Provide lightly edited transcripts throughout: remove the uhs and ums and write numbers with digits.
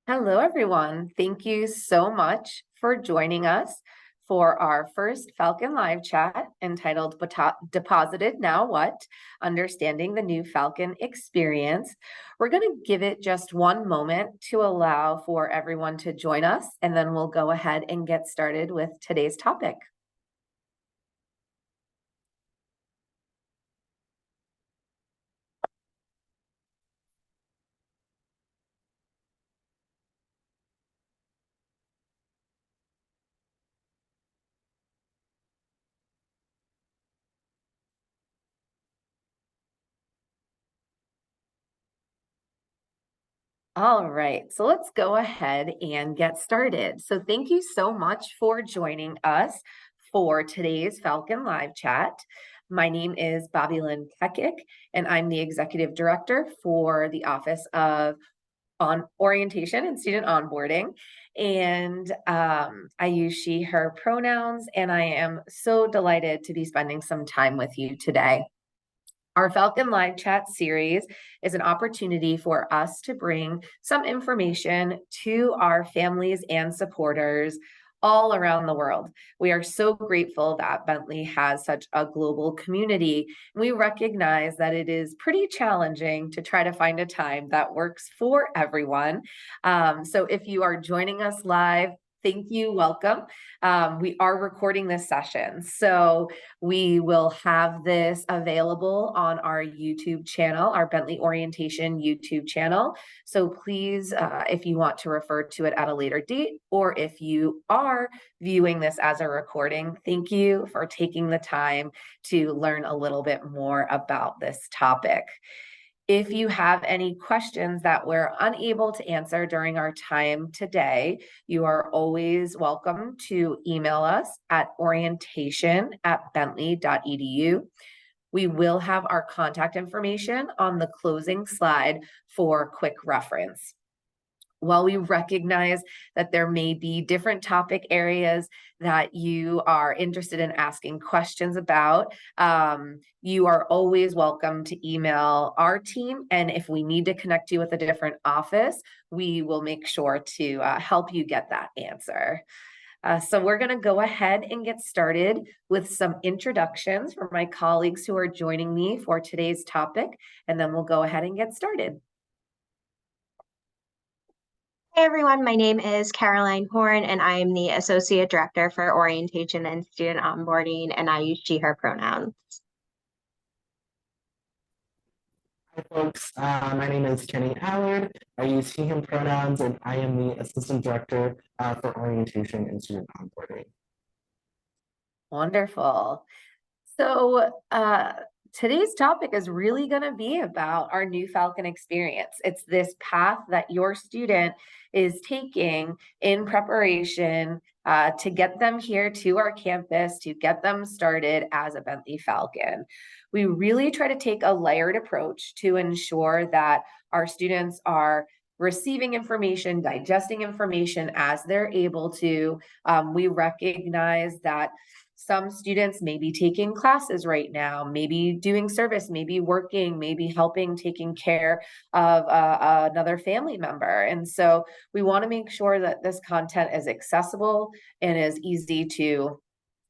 Hello, everyone. Thank you so much for joining us for our first Falcon Live Chat entitled Deposited Now What? Understanding the New Falcon Experience. We're going to give it just one moment to allow for everyone to join us, and then we'll go ahead and get started with today's topic. All right, so let's go ahead and get started. So thank you so much for joining us for today's Falcon Live Chat. My name is Bobby Lynn Kekic, and I'm the Executive Director for the Office of Orientation and Student Onboarding. And I use she, her pronouns, and I am so delighted to be spending some time with you today. Our Falcon Live Chat series is an opportunity for us to bring some information to our families and supporters all around the world. We are so grateful that Bentley has such a global community. We recognize that it is pretty challenging to try to find a time that works for everyone. So if you are joining us live, thank you, welcome. We are recording this session, so we will have this available on our YouTube channel, our Bentley Orientation YouTube channel. So please, if you want to refer to it at a later date, or if you are viewing this as a recording, thank you for taking the time to learn a little bit more about this topic. If you have any questions that we're unable to answer during our time today, you are always welcome to email us at orientation@bentley.edu. We will have our contact information on the closing slide for quick reference. While we recognize that there may be different topic areas that you are interested in asking questions about, you are always welcome to email our team. And if we need to connect you with a different office, we will make sure to help you get that answer. So we're going to go ahead and get started with some introductions from my colleagues who are joining me for today's topic, and then we'll go ahead and get started. Hey everyone, my name is Caroline Horn and I am the Associate Director for Orientation and Student Onboarding, and I use she, her pronouns. Hi folks, my name is Kenny Allard. I use he, him pronouns, and I am the Assistant Director for Orientation and Student Onboarding. Wonderful. So today's topic is really going to be about our new Falcon experience. It's this path that your student is taking in preparation to get them here to our campus, to get them started as a Bentley Falcon. We really try to take a layered approach to ensure that our students are receiving information, digesting information as they're able to. We recognize that some students may be taking classes right now, maybe doing service, maybe working, maybe helping, taking care of another family member. And so we want to make sure that this content is accessible and is easy to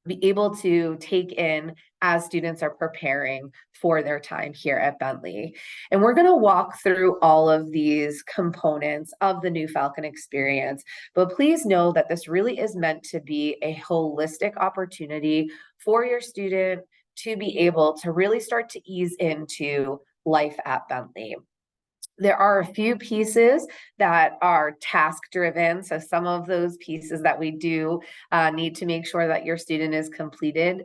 be able to take in as students are preparing for their time here at Bentley. And we're going to walk through all of these components of the new Falcon experience, but please know that this really is meant to be a holistic opportunity for your student to be able to really start to ease into life at Bentley. There are a few pieces that are task driven. So some of those pieces that we do need to make sure that your student is completing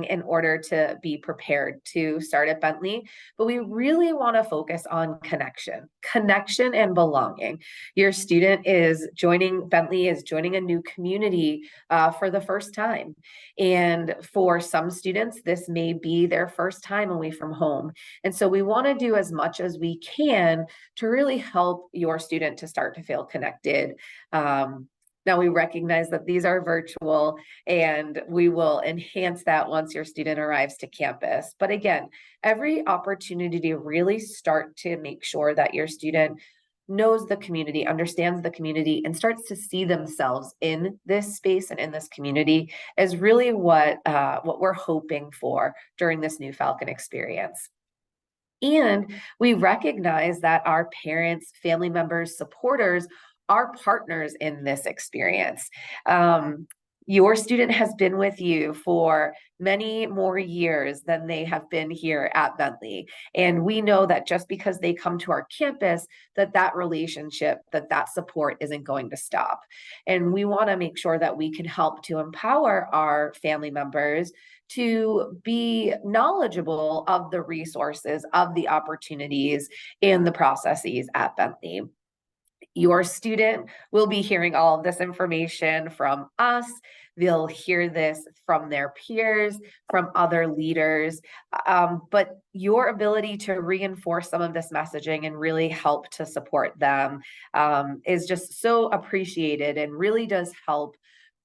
in order to be prepared to start at Bentley. But we really want to focus on connection and belonging. Your student is joining Bentley, is joining a new community for the first time. And for some students, this may be their first time away from home. And so we want to do as much as we can to really help your student to start to feel connected. Now we recognize that these are virtual and we will enhance that once your student arrives to campus. But again, every opportunity to really start to make sure that your student knows the community, understands the community, and starts to see themselves in this space and in this community is really what we're hoping for during this new Falcon experience. And we recognize that our parents, family members, supporters are partners in this experience. Your student has been with you for many more years than they have been here at Bentley. And we know that just because they come to our campus, that relationship, that support isn't going to stop. And we want to make sure that we can help to empower our family members to be knowledgeable of the resources, of the opportunities, and the processes at Bentley. Your student will be hearing all of this information from us. They'll hear this from their peers, from other leaders. But your ability to reinforce some of this messaging and really help to support them is just so appreciated and really does help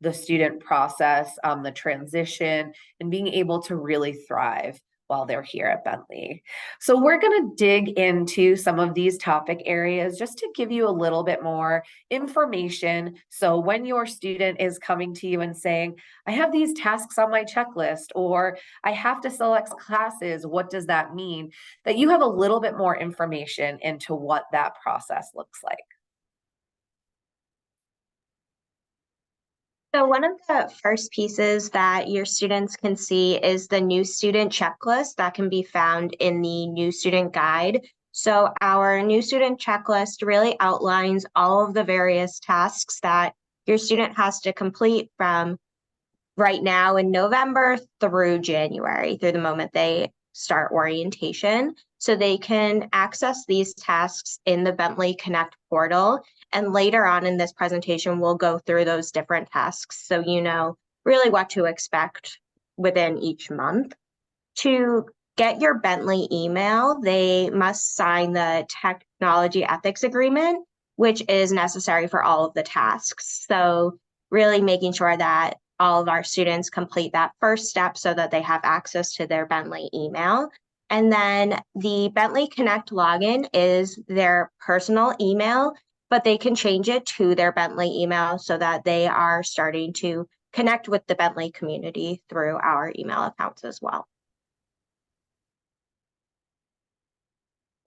the student process, the transition, and being able to really thrive while they're here at Bentley. So we're going to dig into some of these topic areas just to give you a little bit more information. So when your student is coming to you and saying, I have these tasks on my checklist, or I have to select classes, what does that mean? That you have a little bit more information into what that process looks like. So one of the first pieces that your students can see is the new student checklist that can be found in the new student guide. So our new student checklist really outlines all of the various tasks that your student has to complete from right now in November through January, through the moment they start orientation. So they can access these tasks in the Bentley Connect portal. And later on in this presentation, we'll go through those different tasks so you know really what to expect within each month. To get your Bentley email, they must sign the technology ethics agreement, which is necessary for all of the tasks. So really making sure that all of our students complete that first step so that they have access to their Bentley email. And then the Bentley Connect login is their personal email, but they can change it to their Bentley email so that they are starting to connect with the Bentley community through our email accounts as well.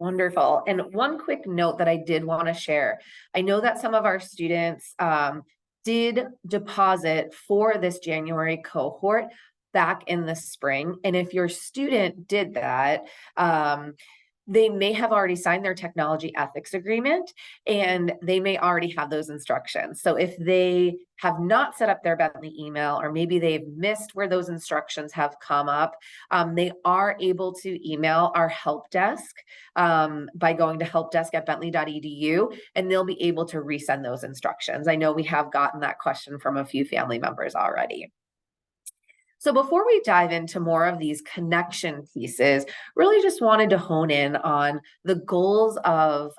Wonderful. And one quick note that I did want to share. I know that some of our students did deposit for this January cohort back in the spring. And if your student did that, they may have already signed their technology ethics agreement and they may already have those instructions. So if they have not set up their Bentley email, or maybe they've missed where those instructions have come up, they are able to email our help desk by going to helpdesk@bentley.edu, and they'll be able to resend those instructions. I know we have gotten that question from a few family members already. So before we dive into more of these connection pieces, really just wanted to hone in on the goals of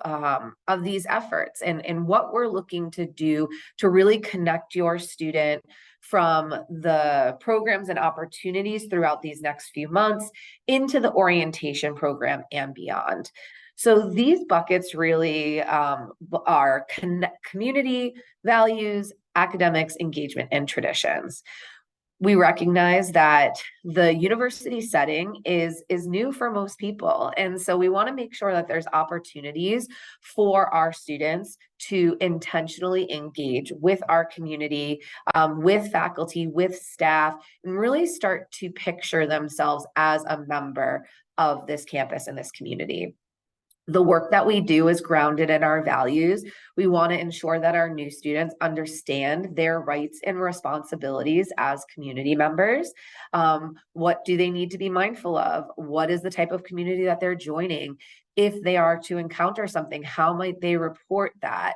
these efforts and what we're looking to do to really connect your student from the programs and opportunities throughout these next few months into the orientation program and beyond. So these buckets really are community, values, academics, engagement, and traditions. We recognize that the university setting is new for most people. And so we want to make sure that there's opportunities for our students to intentionally engage with our community, with faculty, with staff, and really start to picture themselves as a member of this campus and this community. The work that we do is grounded in our values. We want to ensure that our new students understand their rights and responsibilities as community members. What do they need to be mindful of? What is the type of community that they're joining? If they are to encounter something, how might they report that?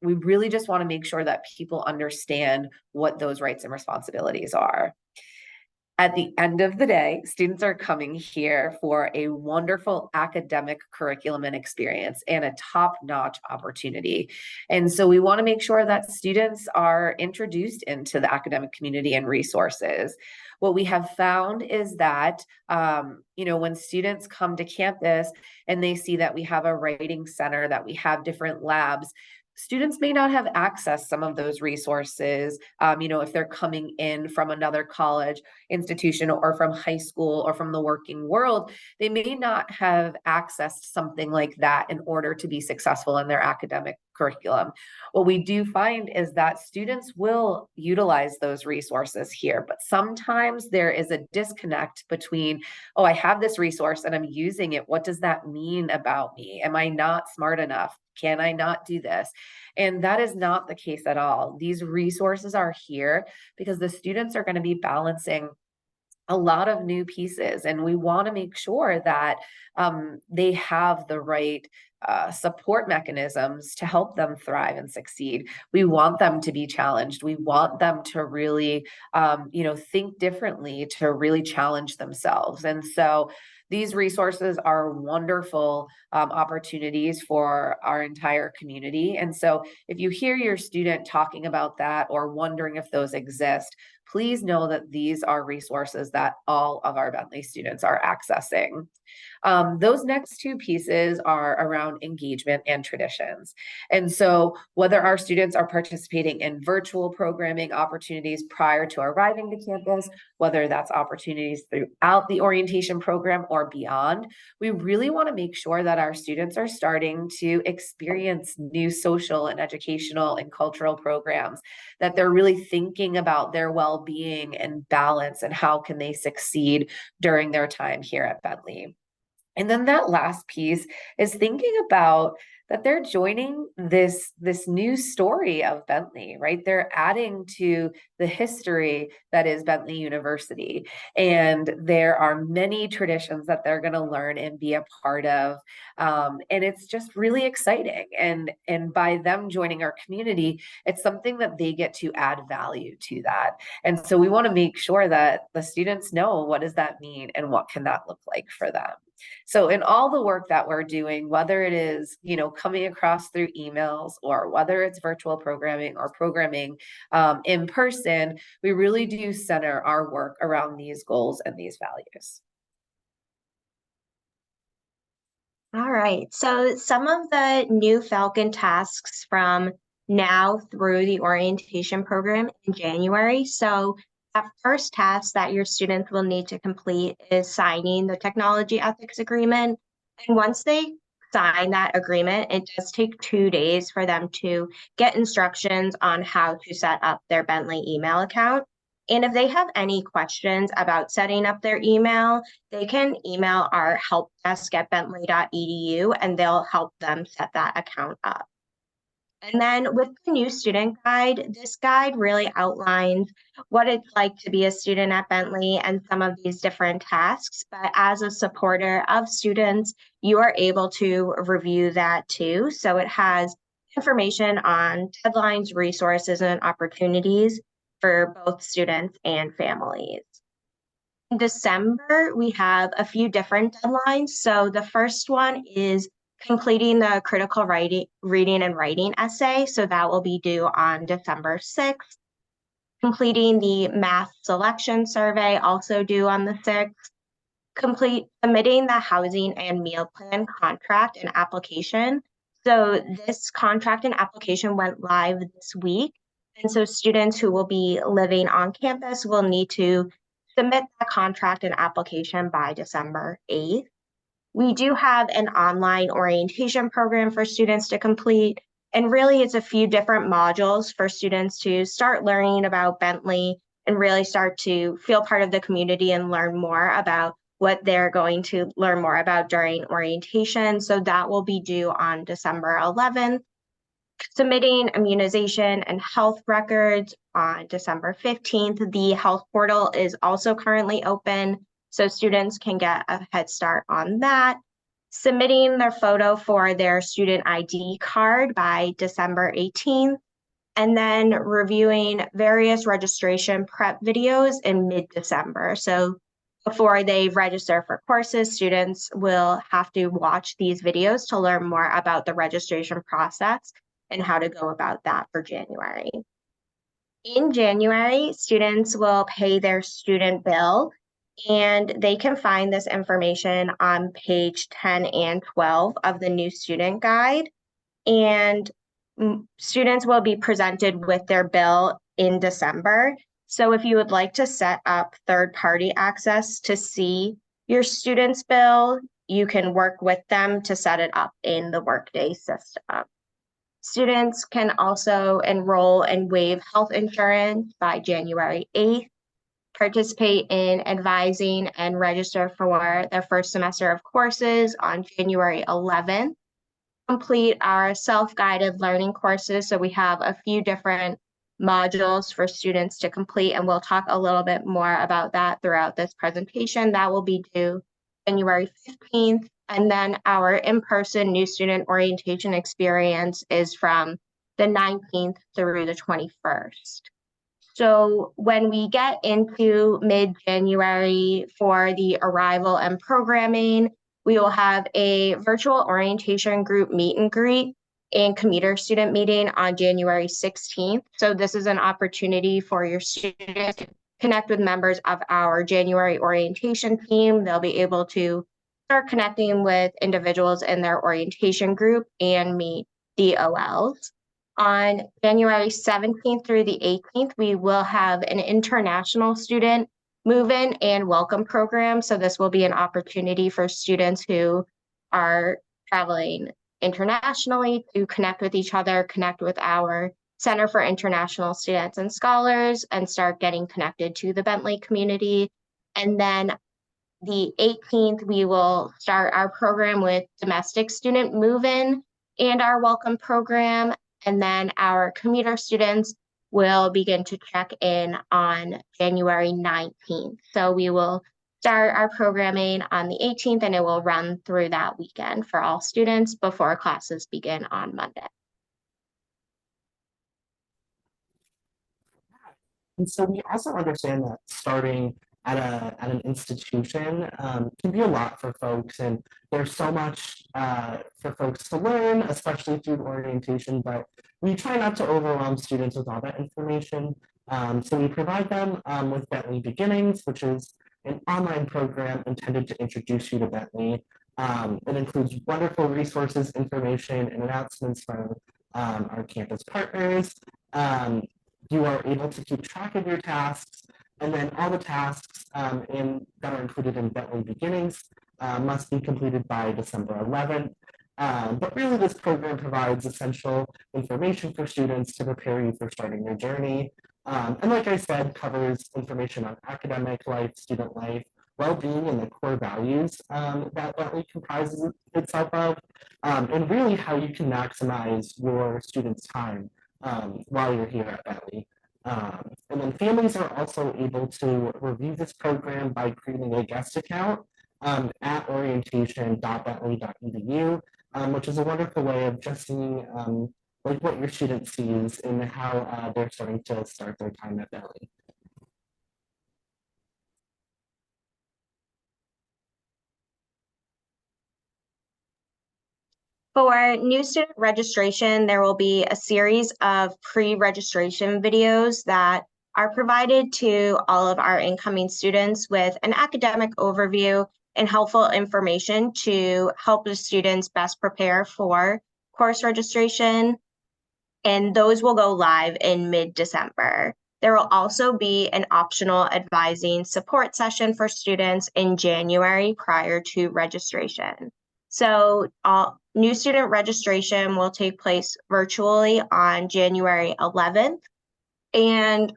We really just want to make sure that people understand what those rights and responsibilities are. At the end of the day, students are coming here for a wonderful academic curriculum and experience and a top-notch opportunity. And so we want to make sure that students are introduced into the academic community and resources. What we have found is that, when students come to campus and they see that we have a writing center, that we have different labs, students may not have access some of those resources, if they're coming in from another college institution or from high school or from the working world, they may not have accessed something like that in order to be successful in their academic curriculum. What we do find is that students will utilize those resources here, but sometimes there is a disconnect between, oh, I have this resource and I'm using it. What does that mean about me? Am I not smart enough? Can I not do this? And that is not the case at all. These resources are here because the students are going to be balancing a lot of new pieces, and we want to make sure that they have the right support mechanisms to help them thrive and succeed. We want them to be challenged. We want them to really, think differently, to really challenge themselves. And so these resources are wonderful opportunities for our entire community. And so if you hear your student talking about that or wondering if those exist, please know that these are resources that all of our Bentley students are accessing. Those next two pieces are around engagement and traditions. And so whether our students are participating in virtual programming opportunities prior to arriving to campus, whether that's opportunities throughout the orientation program or beyond, we really want to make sure that our students are starting to experience new social and educational and cultural programs, that they're really thinking about their well-being and balance and how can they succeed during their time here at Bentley. And then that last piece is thinking about that they're joining this new story of Bentley, right? They're adding to the history that is Bentley University. And there are many traditions that they're going to learn and be a part of. And it's just really exciting. And by them joining our community, it's something that they get to add value to that. And so we want to make sure that the students know, what does that mean and what can that look like for them? So in all the work that we're doing, whether it is, coming across through emails or whether it's virtual programming or programming in person, we really do center our work around these goals and these values. All right, so some of the new Falcon tasks from now through the orientation program in January. So that first task that your students will need to complete is signing the technology ethics agreement. And once they sign that agreement, it does take 2 days for them to get instructions on how to set up their Bentley email account. And if they have any questions about setting up their email, they can email our help desk at bentley.edu and they'll help them set that account up. And then with the new student guide, this guide really outlines what it's like to be a student at Bentley and some of these different tasks. But as a supporter of students, you are able to review that too. So it has information on deadlines, resources, and opportunities for both students and families. In December, we have a few different deadlines. So the first one is completing the critical reading and writing essay. So that will be due on December 6th. Completing the math selection survey, also due on the 6th. Submitting the housing and meal plan contract and application. So this contract and application went live this week. And so students who will be living on campus will need to submit the contract and application by December 8th. We do have an online orientation program for students to complete, and really it's a few different modules for students to start learning about Bentley and really start to feel part of the community and learn more about what they're going to learn more about during orientation. So that will be due on December 11th. Submitting immunization and health records on December 15th. The health portal is also currently open, so students can get a head start on that. Submitting their photo for their student ID card by December 18th. and then reviewing various registration prep videos in mid-December. So before they register for courses, students will have to watch these videos to learn more about the registration process and how to go about that for January. In January, students will pay their student bill, and they can find this information on page 10 and 12 of the new student guide. And students will be presented with their bill in December. So if you would like to set up third-party access to see your student's bill, you can work with them to set it up in the Workday system. Students can also enroll and waive health insurance by January 8th, participate in advising and register for their first semester of courses on January 11th, complete our self-guided learning courses. So we have a few different modules for students to complete, and we'll talk a little bit more about that throughout this presentation. That will be due January 15th. And then our in-person new student orientation experience is from the 19th through the 21st. So when we get into mid-January for the arrival and programming, we will have a virtual orientation group meet and greet and commuter student meeting on January 16th. So this is an opportunity for your students to connect with members of our January orientation team. They'll be able to start connecting with individuals in their orientation group and meet DOLs. On January 17th through the 18th, we will have an international student move-in and welcome program. So this will be an opportunity for students who are traveling internationally to connect with each other, connect with our Center for International Students and Scholars, and start getting connected to the Bentley community. And then the 18th, we will start our program with domestic student move-in and our welcome program. And then our commuter students will begin to check in on January 19th. So we will start our programming on the 18th, and it will run through that weekend for all students before classes begin on Monday. And so we also understand that starting at an institution can be a lot for folks, and there's so much for folks to learn, especially through orientation, but we try not to overwhelm students with all that information. So we provide them with Bentley Beginnings, which is an online program intended to introduce you to Bentley. It includes wonderful resources, information, and announcements from our campus partners. You are able to keep track of your tasks, and then all the tasks that are included in Bentley Beginnings must be completed by December 11th. But really, this program provides essential information for students to prepare you for starting your journey. And like I said, covers information on academic life, student life, well-being, and the core values that Bentley comprises itself of, and really how you can maximize your students' time while you're here at Bentley. And then families are also able to review this program by creating a guest account at orientation.bentley.edu, which is a wonderful way of just seeing like what your student sees and how they're starting to start their time at Bentley. For new student registration, there will be a series of pre-registration videos that are provided to all of our incoming students with an academic overview and helpful information to help the students best prepare for course registration. And those will go live in mid-December. There will also be an optional advising support session for students in January prior to registration. So new student registration will take place virtually on January 11th, and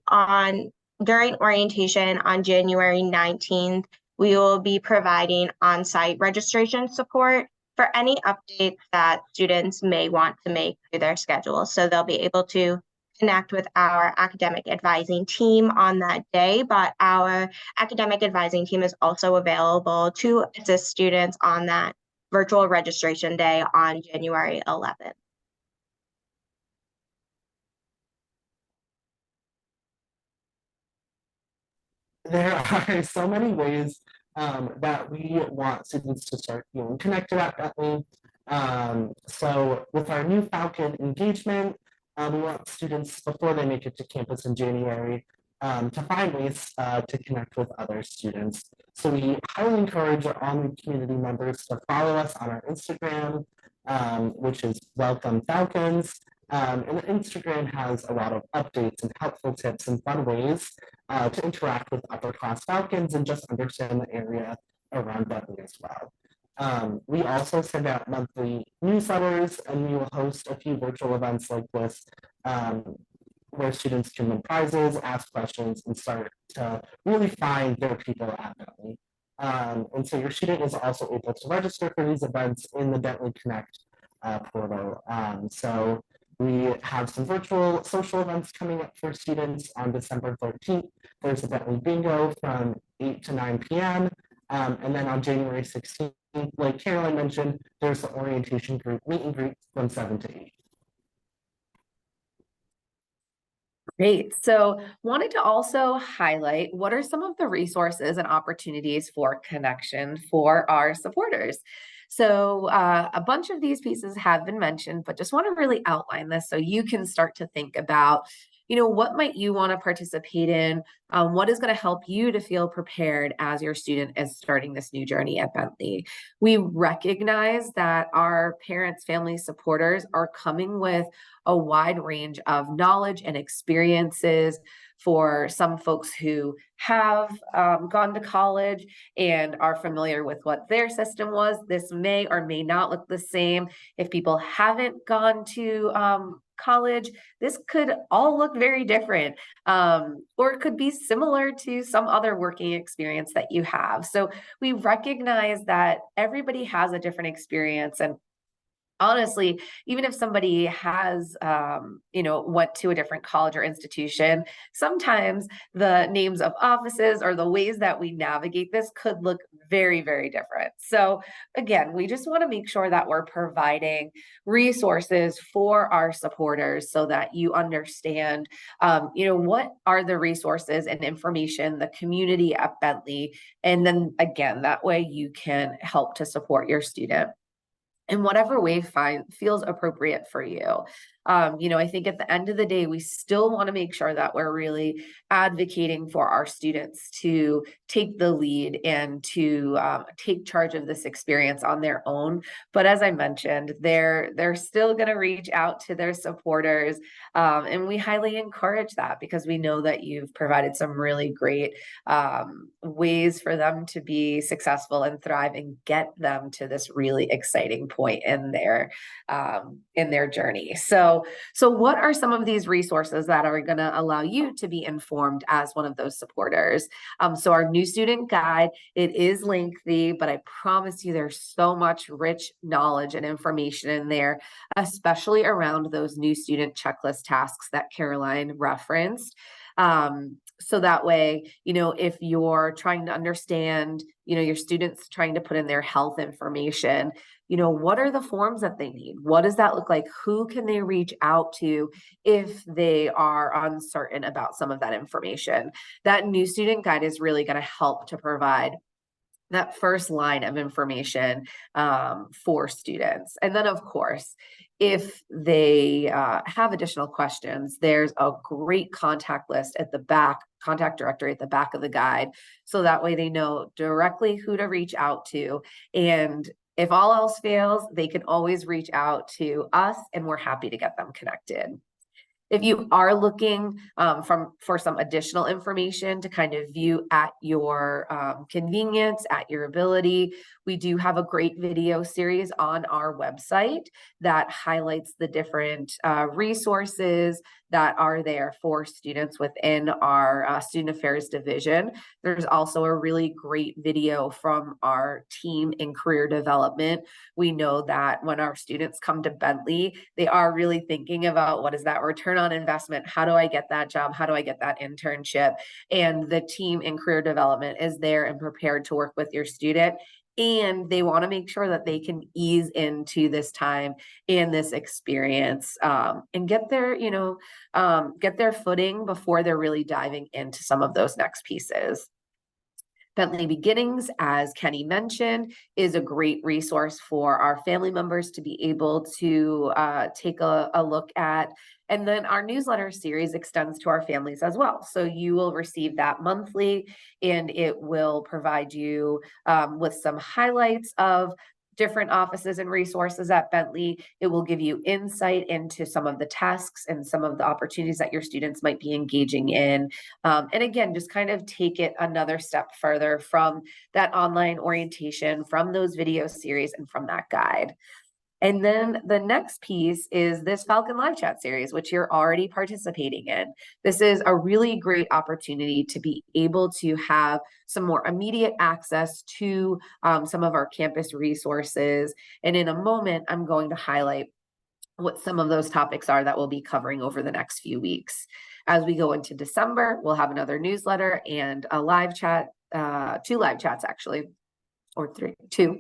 during orientation on January 19th, we will be providing on-site registration support for any updates that students may want to make to their schedule. So they'll be able to connect with our academic advising team on that day, but our academic advising team is also available to assist students on that virtual registration day on January 11th. there are so many ways that we want students to start feeling connected at Bentley. So with our new Falcon engagement, we want students before they make it to campus in January to find ways to connect with other students. So we highly encourage all new community members to follow us on our Instagram, which is Welcome Falcons. And Instagram has a lot of updates and helpful tips and fun ways to interact with upper class Falcons and just understand the area around Bentley as well. We also send out monthly newsletters, and we will host a few virtual events like this where students can win prizes, ask questions, and start to really find their people at Bentley. And so your student is also able to register for these events in the Bentley Connect portal. So we have some virtual social events coming up for students on December 13th. There's a Bentley Bingo from 8 to 9 p.m. And then on January 16th, like Caroline mentioned, there's the orientation group meet and greet from 7 to 8. Great. So wanted to also highlight what are some of the resources and opportunities for connection for our supporters. So a bunch of these pieces have been mentioned, but just want to really outline this so you can start to think about, what might you want to participate in? What is going to help you to feel prepared as your student is starting this new journey at Bentley? We recognize that our parents, families, supporters are coming with a wide range of knowledge and experiences. For some folks who have gone to college and are familiar with what their system was, this may or may not look the same. If people haven't gone to college, this could all look very different, or it could be similar to some other working experience that you have. So we recognize that everybody has a different experience, and honestly, even if somebody has, went to a different college or institution, sometimes the names of offices or the ways that we navigate this could look very, very different. So again, we just want to make sure that we're providing resources for our supporters so that you understand, what are the resources and information, the community at Bentley, and then again, that way you can help to support your student in whatever way feels appropriate for you. I think at the end of the day, we still want to make sure that we're really advocating for our students to take the lead and to take charge of this experience on their own. But as I mentioned, they're still going to reach out to their supporters, and we highly encourage that because we know that you've provided some really great ways for them to be successful and thrive and get them to this really exciting point in their journey. So what are some of these resources that are going to allow you to be informed as one of those supporters? So our new student guide, it is lengthy, but I promise you there's so much rich knowledge and information in there, especially around those new student checklist tasks that Caroline referenced. So that way, if you're trying to understand, your students trying to put in their health information, what are the forms that they need? What does that look like? Who can they reach out to if they are uncertain about some of that information? That new student guide is really going to help to provide that first line of information for students. And then, of course, if they have additional questions, there's a great contact list at the back, contact directory at the back of the guide. So that way they know directly who to reach out to. And if all else fails, they can always reach out to us and we're happy to get them connected. If you are looking for some additional information to kind of view at your convenience, at your ability, we do have a great video series on our website that highlights the different resources that are there for students within our student affairs division. There's also a really great video from our team in career development. We know that when our students come to Bentley, they are really thinking about what is that return on investment? How do I get that job? How do I get that internship? And the team in career development is there and prepared to work with your student. And they want to make sure that they can ease into this time and this experience and get their footing before they're really diving into some of those next pieces. Bentley Beginnings, as Kenny mentioned, is a great resource for our family members to be able to take a look at. And then our newsletter series extends to our families as well. So you will receive that monthly, and it will provide you with some highlights of different offices and resources at Bentley. It will give you insight into some of the tasks and some of the opportunities that your students might be engaging in. And again, just kind of take it another step further from that online orientation, from those video series, and from that guide. And then the next piece is this Falcon Live Chat series, which you're already participating in. This is a really great opportunity to be able to have some more immediate access to some of our campus resources. And in a moment, I'm going to highlight what some of those topics are that we'll be covering over the next few weeks. As we go into December, we'll have another newsletter and a live chat, 2 live chats actually, or 2.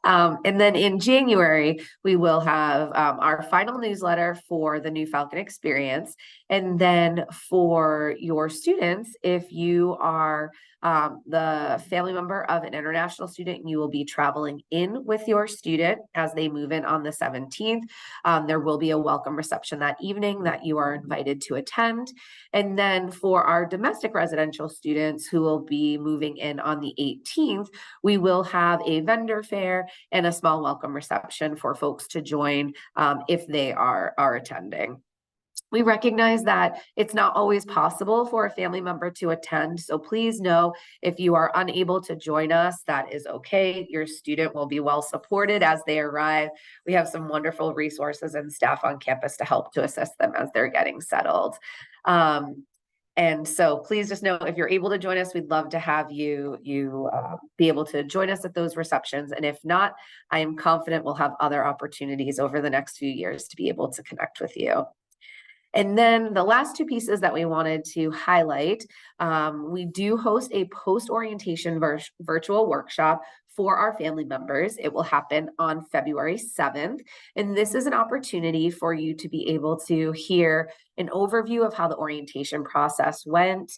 And then in January, we will have our final newsletter for the new Falcon experience. And then for your students, if you are the family member of an international student, you will be traveling in with your student as they move in on the 17th. There will be a welcome reception that evening that you are invited to attend. And then for our domestic residential students who will be moving in on the 18th, we will have a vendor fair and a small welcome reception for folks to join if they are attending. We recognize that it's not always possible for a family member to attend, so please know if you are unable to join us, that is okay. Your student will be well supported as they arrive. We have some wonderful resources and staff on campus to help to assist them as they're getting settled. And so please just know if you're able to join us, we'd love to have you be able to join us at those receptions. And if not, I am confident we'll have other opportunities over the next few years to be able to connect with you. And then the last 2 pieces that we wanted to highlight, we do host a post-orientation virtual workshop for our family members. It will happen on February 7th. And this is an opportunity for you to be able to hear an overview of how the orientation process went.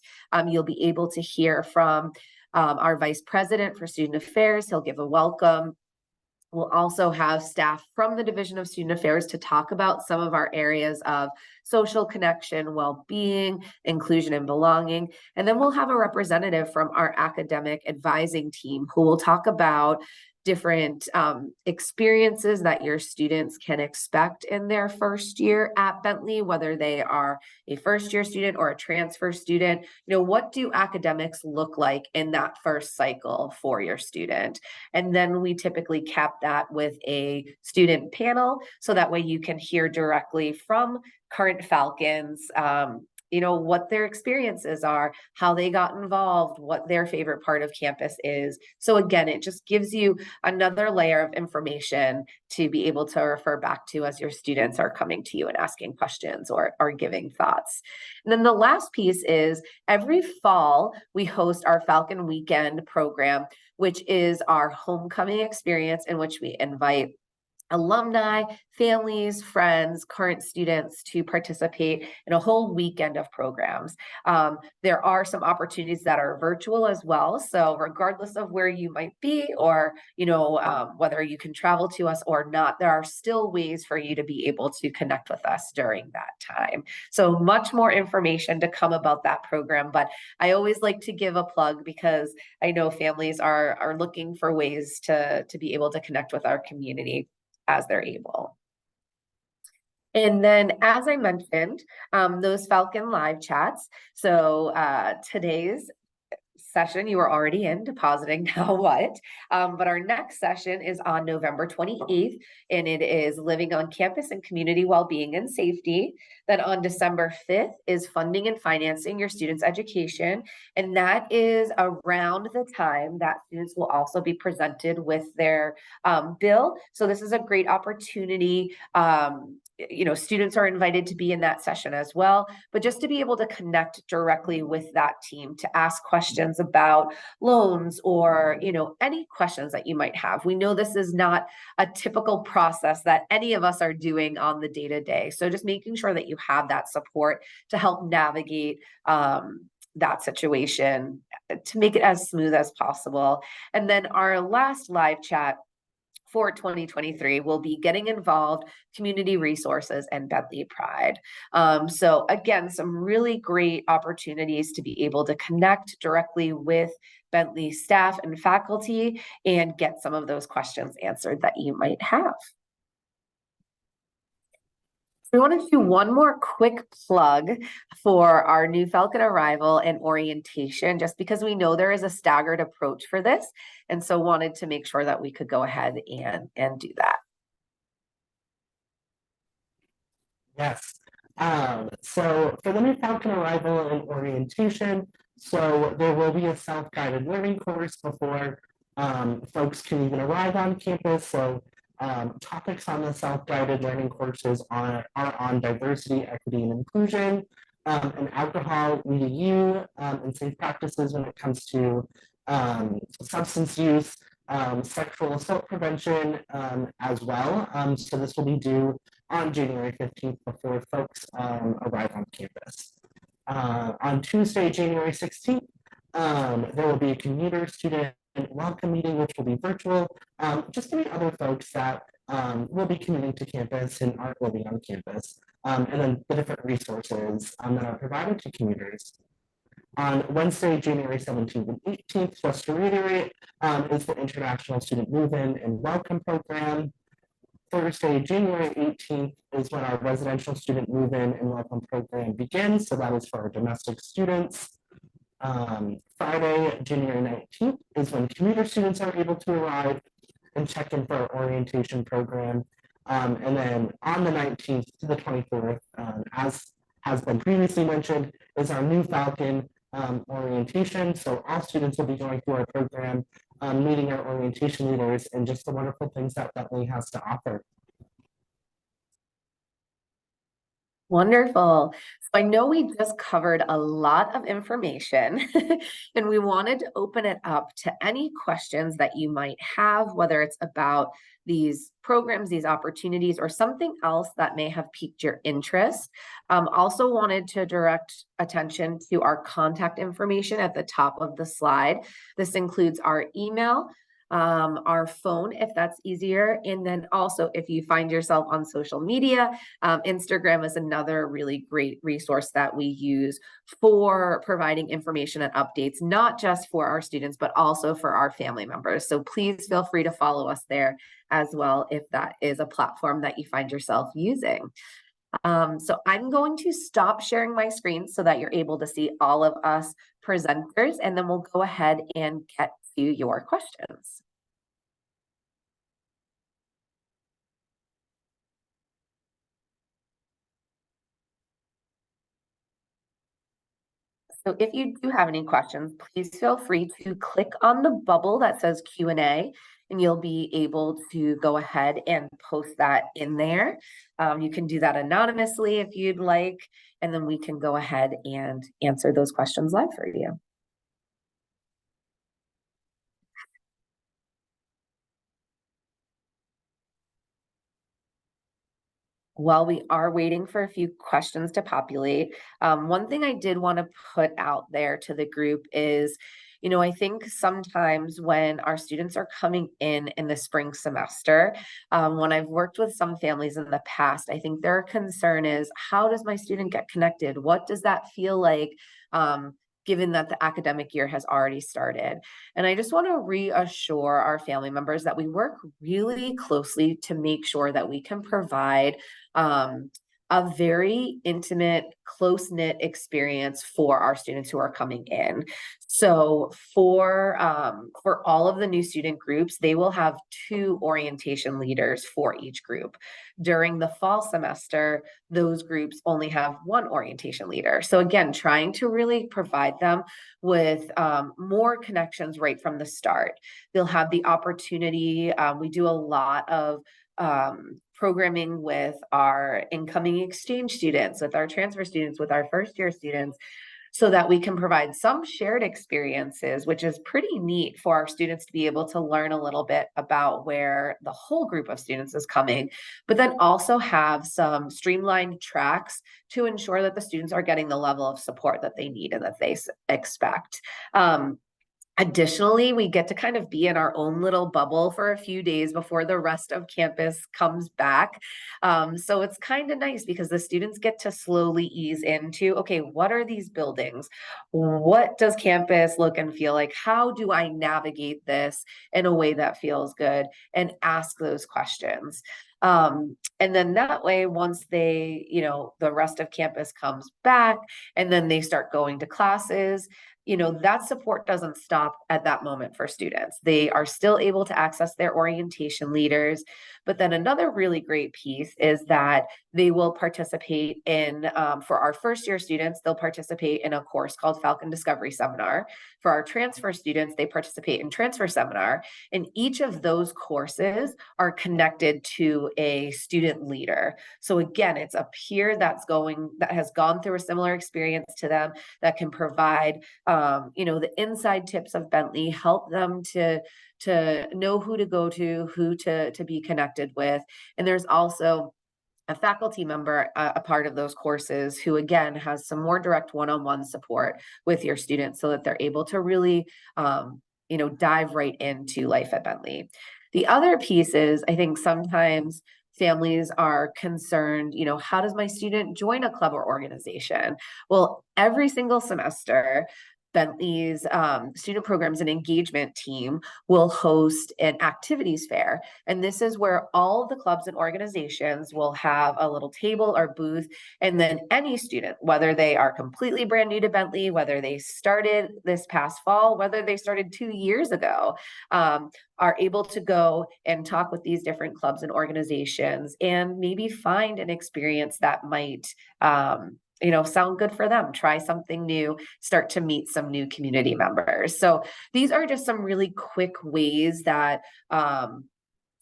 You'll be able to hear from our Vice President for Student Affairs. He'll give a welcome. We'll also have staff from the Division of Student Affairs to talk about some of our areas of social connection, well-being, inclusion, and belonging. And then we'll have a representative from our academic advising team who will talk about different experiences that your students can expect in their first year at Bentley, whether they are a first-year student or a transfer student. What do academics look like in that first cycle for your student? And then we typically cap that with a student panel, so that way you can hear directly from current Falcons, what their experiences are, how they got involved, what their favorite part of campus is. So again, it just gives you another layer of information to be able to refer back to as your students are coming to you and asking questions or giving thoughts. And then the last piece is every fall, we host our Falcon Weekend program, which is our homecoming experience in which we invite alumni, families, friends, current students to participate in a whole weekend of programs. There are some opportunities that are virtual as well. So regardless of where you might be or, whether you can travel to us or not, there are still ways for you to be able to connect with us during that time. So much more information to come about that program, but I always like to give a plug because I know families are looking for ways to be able to connect with our community as they're able. And then, as I mentioned, those Falcon Live Chats. So today's session you are already in, depositing now what, but our next session is on November 28th, and it is living on campus and community well-being and safety. Then on December 5th is funding and financing your students' education, and that is around the time that students will also be presented with their bill. So this is a great opportunity. Students are invited to be in that session as well, but just to be able to connect directly with that team to ask questions about loans or, any questions that you might have. We know this is not a typical process that any of us are doing on the day-to-day. So just making sure that you have that support to help navigate that situation to make it as smooth as possible. And then our last live chat for 2023 will be getting involved, community resources, and Bentley Pride. So again, some really great opportunities to be able to connect directly with Bentley staff and faculty and get some of those questions answered that you might have. We want to do one more quick plug for our new Falcon arrival and orientation, just because we know there is a staggered approach for this. And so wanted to make sure that we could go ahead and do that. Yes. So for the new Falcon arrival and orientation, so there will be a self-guided learning course before folks can even arrive on campus. So topics on the self-guided learning courses are on diversity, equity, and inclusion, and alcohol, EDU, and safe practices when it comes to substance use, sexual assault prevention as well. So this will be due on January 15th before folks arrive on campus. On Tuesday, January 16th, there will be a commuter student welcome meeting, which will be virtual, just to meet other folks that will be commuting to campus and aren't living on campus, and then the different resources that are provided to commuters. On Wednesday, January 17th and 18th, just to reiterate, is the International Student Move-In and Welcome Program. Thursday, January 18th is when our residential student move-in and welcome program begins. So that is for our domestic students. Friday, January 19th is when commuter students are able to arrive and check in for our orientation program. And then on the 19th to the 24th, as has been previously mentioned, is our new Falcon orientation. So all students will be going through our program, meeting our orientation leaders, and just the wonderful things that Bentley has to offer. Wonderful. So I know we just covered a lot of information and we wanted to open it up to any questions that you might have, whether it's about these programs, these opportunities, or something else that may have piqued your interest. Also wanted to direct attention to our contact information at the top of the slide. This includes our email, our phone, if that's easier. And then also, if you find yourself on social media, Instagram is another really great resource that we use for providing information and updates, not just for our students, but also for our family members. So please feel free to follow us there as well, if that is a platform that you find yourself using. So I'm going to stop sharing my screen so that you're able to see all of us presenters, and then we'll go ahead and get to your questions. So if you do have any questions, please feel free to click on the bubble that says Q&A, and you'll be able to go ahead and post that in there. You can do that anonymously if you'd like, and then we can go ahead and answer those questions live for you. While we are waiting for a few questions to populate, one thing I did want to put out there to the group is, I think sometimes when our students are coming in the spring semester, when I've worked with some families in the past, I think their concern is, how does my student get connected? What does that feel like? Given that the academic year has already started. And I just want to reassure our family members that we work really closely to make sure that we can provide a very intimate, close-knit experience for our students who are coming in. So for all of the new student groups, they will have 2 orientation leaders for each group. During the fall semester, those groups only have 1 orientation leader. So again, trying to really provide them with more connections right from the start. They'll have the opportunity, we do a lot of programming with our incoming exchange students, with our transfer students, with our first year students, so that we can provide some shared experiences, which is pretty neat for our students to be able to learn a little bit about where the whole group of students is coming, but then also have some streamlined tracks to ensure that the students are getting the level of support that they need and that they expect. Additionally, we get to kind of be in our own little bubble for a few days before the rest of campus comes back. So it's kind of nice because the students get to slowly ease into, okay, what are these buildings? What does campus look and feel like? How do I navigate this in a way that feels good? And ask those questions. And then that way, once they, the rest of campus comes back and then they start going to classes, that support doesn't stop at that moment for students. They are still able to access their orientation leaders. But then another really great piece is that they will participate in, for our first year students, they'll participate in a course called Falcon Discovery Seminar. For our transfer students, they participate in Transfer Seminar. And each of those courses are connected to a student leader. So again, it's a peer that has gone through a similar experience to them that can provide the inside tips of Bentley, help them to know who to go to, who to be connected with. And there's also a faculty member, a part of those courses, who again has some more direct one-on-one support with your students so that they're able to really dive right into life at Bentley. The other piece is, I think sometimes families are concerned, how does my student join a club or organization? Well, every single semester, Bentley's student programs and engagement team will host an activities fair. And this is where all of the clubs and organizations will have a little table or booth. And then any student, whether they are completely brand new to Bentley, whether they started this past fall, whether they started 2 years ago, are able to go and talk with these different clubs and organizations and maybe find an experience that might sound good for them, try something new, start to meet some new community members. So these are just some really quick ways that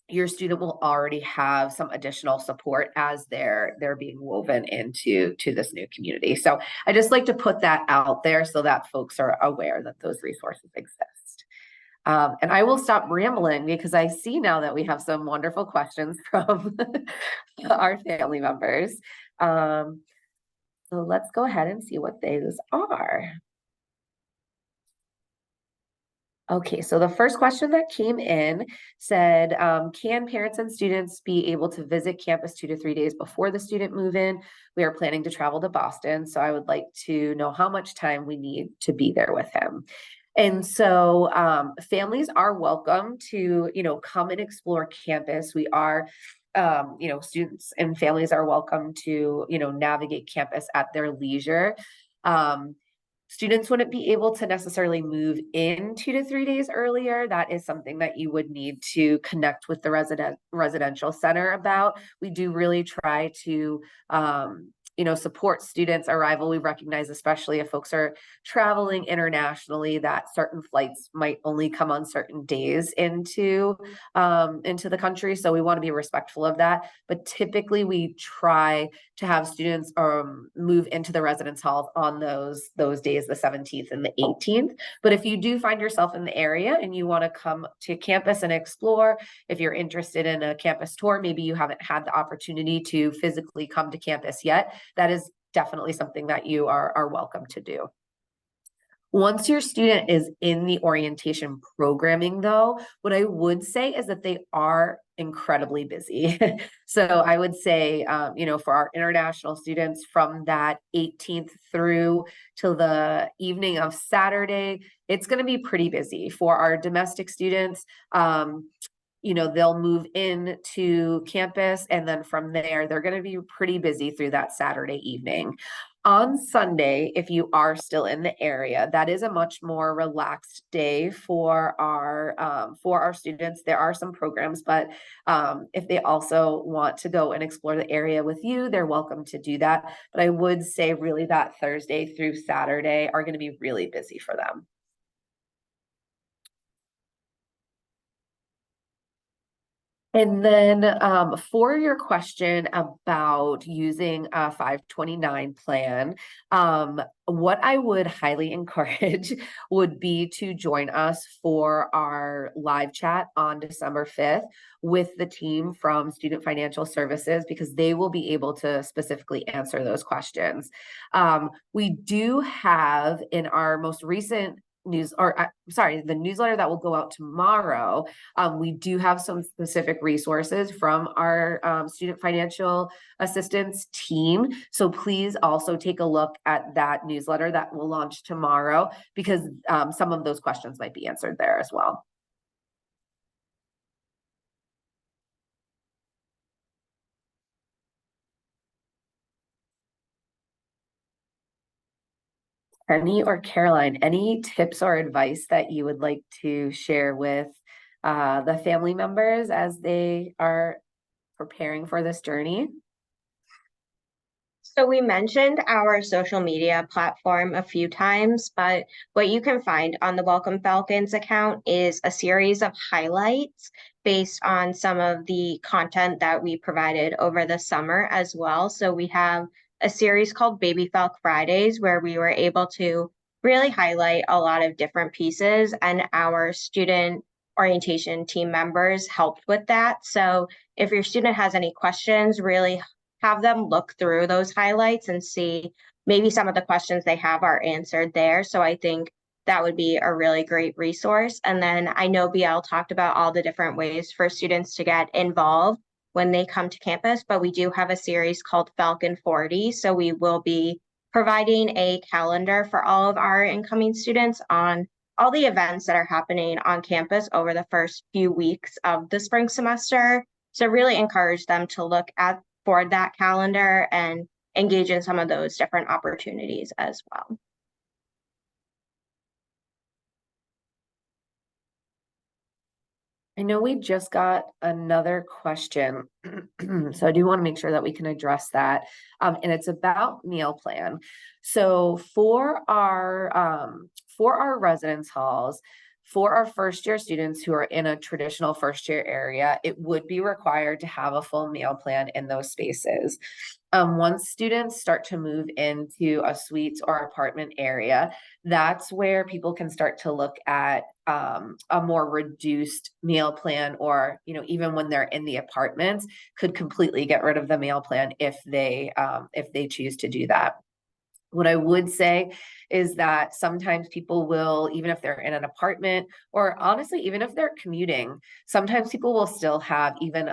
your student will already have some additional support as they're being woven into this new community. So I just like to put that out there so that folks are aware that those resources exist. And I will stop rambling because I see now that we have some wonderful questions from our family members. So let's go ahead and see what those are. Okay, so the first question that came in said, can parents and students be able to visit campus 2 to 3 days before the student move in? We are planning to travel to Boston, so I would like to know how much time we need to be there with him. And so families are welcome to, come and explore campus. We are students and families are welcome to, navigate campus at their leisure. Students wouldn't be able to necessarily move in 2 to 3 days earlier. That is something that you would need to connect with the residential center about. We do really try to support students' arrival. We recognize, especially if folks are traveling internationally, that certain flights might only come on certain days into the country. So we want to be respectful of that. But typically we try to have students move into the residence halls on those days, the 17th and the 18th. But if you do find yourself in the area and you want to come to campus and explore, if you're interested in a campus tour, maybe you haven't had the opportunity to physically come to campus yet, that is definitely something that you are welcome to do. Once your student is in the orientation programming, though, what I would say is that they are incredibly busy. So I would say, for our international students, from that 18th through till the evening of Saturday, it's going to be pretty busy. For our domestic students, they'll move in to campus, and then from there, they're going to be pretty busy through that Saturday evening. On Sunday, if you are still in the area, that is a much more relaxed day for our students. There are some programs, but if they also want to go and explore the area with you, they're welcome to do that. But I would say really that Thursday through Saturday are going to be really busy for them. And then for your question about using a 529 plan, what I would highly encourage would be to join us for our live chat on December 5th with the team from Student Financial Services, because they will be able to specifically answer those questions. We do have in our most recent the newsletter that will go out tomorrow, we do have some specific resources from our student financial assistance team. So please also take a look at that newsletter that will launch tomorrow, because some of those questions might be answered there as well. Penny or Caroline, any tips or advice that you would like to share with the family members as they are preparing for this journey? So we mentioned our social media platform a few times, but what you can find on the Welcome Falcons account is a series of highlights based on some of the content that we provided over the summer as well. So we have a series called Baby Falc Fridays, where we were able to really highlight a lot of different pieces, and our student orientation team members helped with that. So if your student has any questions, really have them look through those highlights and see maybe some of the questions they have are answered there. So I think that would be a really great resource. And then I know BL talked about all the different ways for students to get involved when they come to campus, but we do have a series called Falcon 40. So we will be providing a calendar for all of our incoming students on all the events that are happening on campus over the first few weeks of the spring semester. So really encourage them to look for that calendar and engage in some of those different opportunities as well. I know we just got another question, so I do want to make sure that we can address that. And it's about meal plan. So for our residence halls, for our first year students who are in a traditional first year area, it would be required to have a full meal plan in those spaces. Once students start to move into a suites or apartment area, that's where people can start to look at a more reduced meal plan, or even when they're in the apartments, could completely get rid of the meal plan if they choose to do that. What I would say is that sometimes people will, even if they're in an apartment, or honestly, even if they're commuting, sometimes people will still have even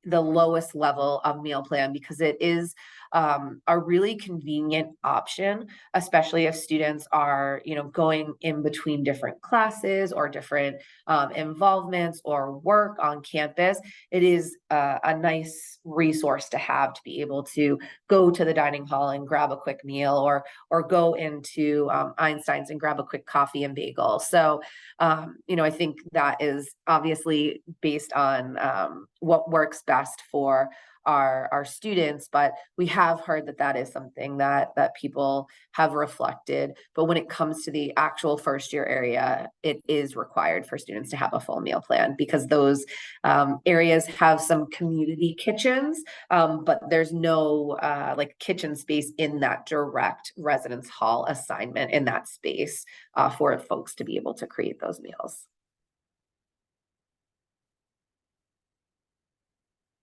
the lowest level of meal plan, because it is a really convenient option, especially if students are, going in between different classes or different involvements or work on campus. It is a nice resource to have, to be able to go to the dining hall and grab a quick meal, or go into Einstein's and grab a quick coffee and bagel. So I think that is obviously based on what works best for our students, but we have heard that is something that people have reflected. But when it comes to the actual first year area, it is required for students to have a full meal plan, because those areas have some community kitchens, but there's no like kitchen space in that direct residence hall assignment in that space for folks to be able to create those meals.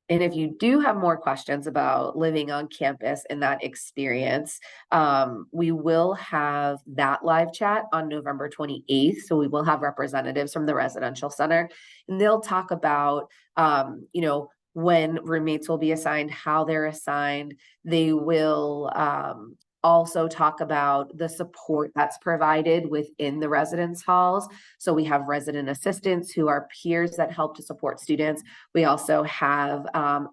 And if you do have more questions about living on campus and that experience, we will have that live chat on November 28th. So we will have representatives from the residential center, and they'll talk about, when roommates will be assigned, how they're assigned. They will also talk about the support that's provided within the residence halls. So we have resident assistants who are peers that help to support students. We also have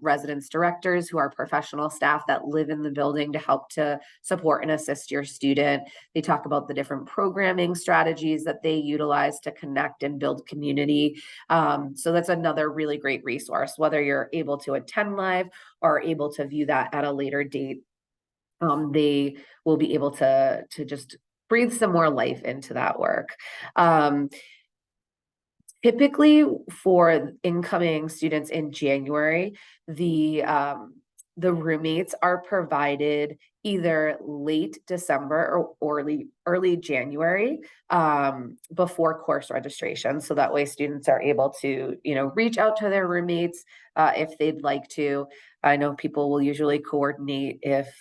residence directors who are professional staff that live in the building to help to support and assist your student. They talk about the different programming strategies that they utilize to connect and build community. So that's another really great resource, whether you're able to attend live or able to view that at a later date. They will be able to just breathe some more life into that work. Typically, for incoming students in January, the roommates are provided either late December or early January, before course registration. So that way students are able to, reach out to their roommates if they'd like to. I know people will usually coordinate if,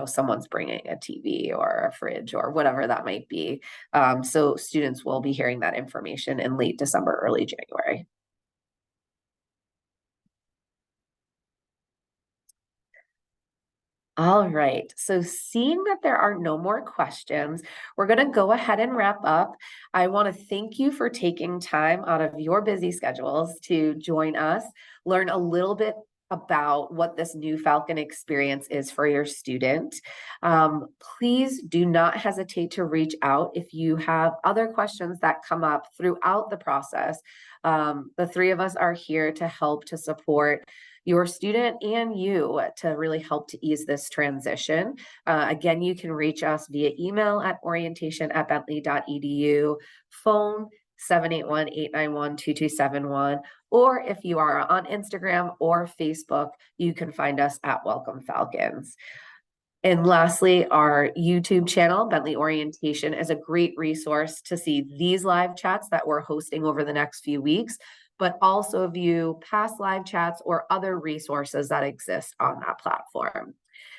someone's bringing a TV or a fridge or whatever that might be. So students will be hearing that information in late December, early January. All right, so seeing that there are no more questions, we're going to go ahead and wrap up. I want to thank you for taking time out of your busy schedules to join us, learn a little bit about what this new Falcon experience is for your student. Please do not hesitate to reach out if you have other questions that come up throughout the process. The three of us are here to help to support your student and you to really help to ease this transition. Again, you can reach us via email at orientation@bentley.edu, phone 781-891-2271, or if you are on Instagram or Facebook, you can find us at Welcome Falcons. And lastly, our YouTube channel, Bentley Orientation, is a great resource to see these live chats that we're hosting over the next few weeks, but also view past live chats or other resources that exist on that platform.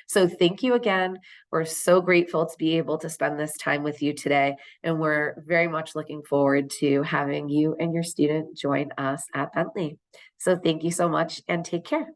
So thank you again. We're so grateful to be able to spend this time with you today, and we're very much looking forward to having you and your student join us at Bentley. So thank you so much and take care.